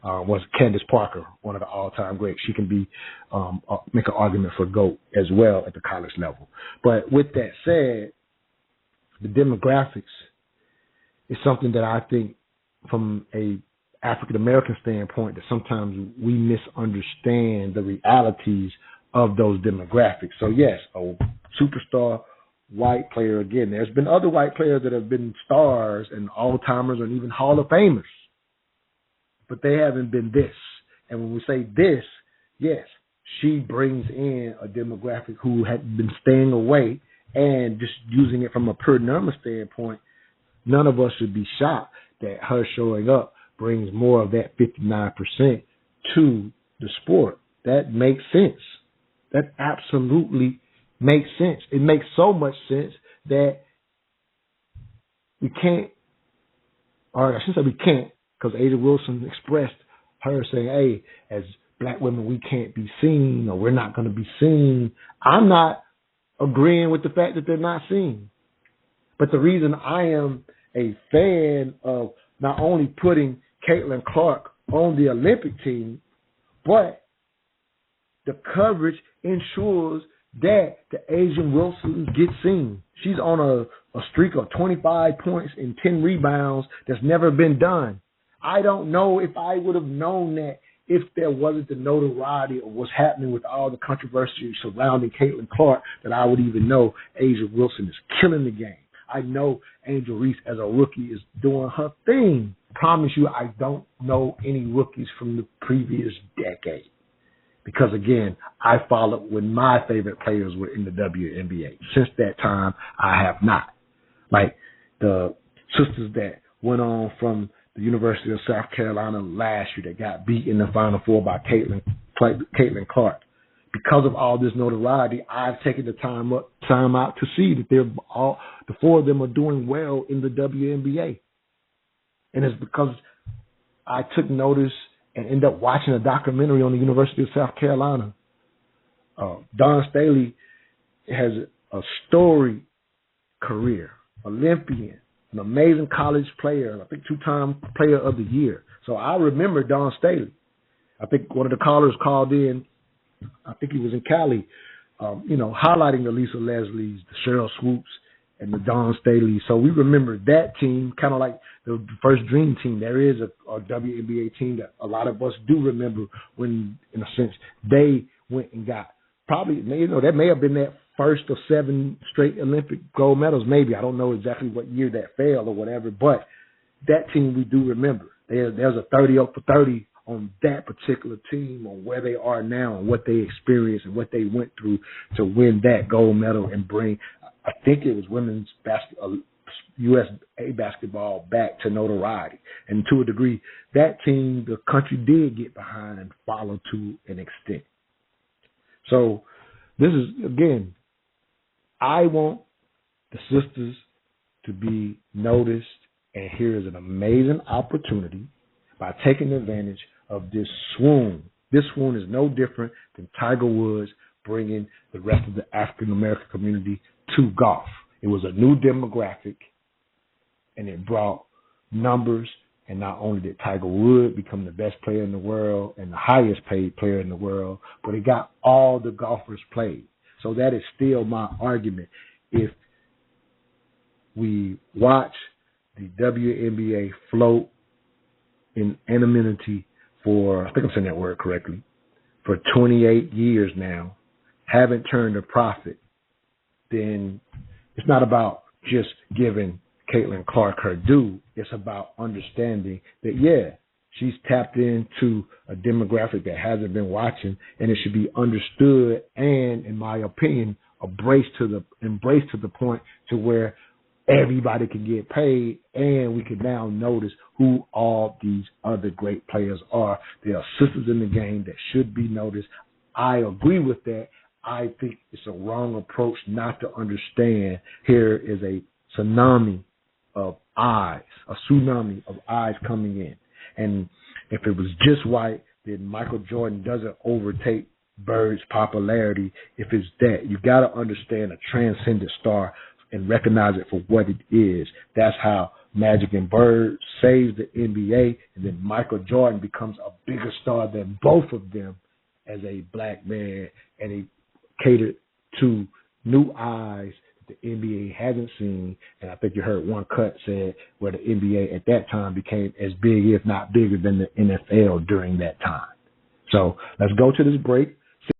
Was Candace Parker, one of the all-time greats. She can be make an argument for GOAT as well at the college level. But with that said, the demographics is something that I think from a African-American standpoint that sometimes we misunderstand the realities of those demographics. So, yes, a superstar white player, again, there's been other white players that have been stars and all-timers and even Hall of Famers, but they haven't been this. And when we say this, yes, she brings in a demographic who had been staying away, and just using it from a per number standpoint, none of us should be shocked that her showing up brings more of that 59% to the sport. That makes sense. That absolutely makes sense. It makes so much sense that we can't, or I shouldn't say we can't, because Asia Wilson expressed her saying, hey, as black women, we can't be seen, or we're not going to be seen. I'm not agreeing with the fact that they're not seen. But the reason I am a fan of not only putting Caitlin Clark on the Olympic team, but the coverage ensures that the Asian Wilson gets seen. She's on a streak of 25 points and 10 rebounds that's never been done. I don't know if I would have known that if there wasn't the notoriety of what's happening with all the controversy surrounding Caitlin Clark, that I would even know Asia Wilson is killing the game. I know Angel Reese as a rookie is doing her thing. Promise you, I don't know any rookies from the previous decade. Because, again, I followed when my favorite players were in the WNBA. Since that time, I have not. Like the sisters that went on from the University of South Carolina last year that got beat in the Final Four by Caitlin Clark. Because of all this notoriety, I've taken the time out to see that the four of them are doing well in the WNBA. And it's because I took notice and ended up watching a documentary on the University of South Carolina. Dawn Staley has a storied career, Olympian, an amazing college player, I think two-time player of the year. So I remember Dawn Staley. I think one of the callers called in, I think he was in Cali, highlighting the Lisa Leslie's, the Cheryl Swoops, and the Dawn Staley. So we remember that team, kind of like the first dream team. There is a WNBA team that a lot of us do remember when, in a sense, they went and got probably, that may have been that first of 7 straight Olympic gold medals, maybe. I don't know exactly what year that fell or whatever, but that team we do remember. There's a 30 up for 30 on that particular team, on where they are now and what they experienced and what they went through to win that gold medal and bring, I think it was women's USA basketball back to notoriety. And to a degree, that team, the country did get behind and follow to an extent. So this is, again, I want the sisters to be noticed, and here is an amazing opportunity by taking advantage of this swoon. This swoon is no different than Tiger Woods bringing the rest of the African-American community to golf. It was a new demographic, and it brought numbers, and not only did Tiger Woods become the best player in the world and the highest paid player in the world, but it got all the golfers played. So that is still my argument. If we watch the WNBA float in anonymity for, I think I'm saying that word correctly, for 28 years now, haven't turned a profit, then it's not about just giving Caitlin Clark her due. It's about understanding that, yeah, she's tapped into a demographic that hasn't been watching, and it should be understood and, in my opinion, embraced to the point to where everybody can get paid, and we can now notice who all these other great players are. There are sisters in the game that should be noticed. I agree with that. I think it's a wrong approach not to understand here is a tsunami of eyes coming in. And if it was just white, then Michael Jordan doesn't overtake Bird's popularity. If it's that, you got to understand a transcendent star and recognize it for what it is. That's how Magic and Bird saves the NBA, and then Michael Jordan becomes a bigger star than both of them as a black man, and he catered to new eyes that the NBA hasn't seen. And I think you heard one cut said where the NBA at that time became as big, if not bigger, than the NFL during that time. So let's go to this break.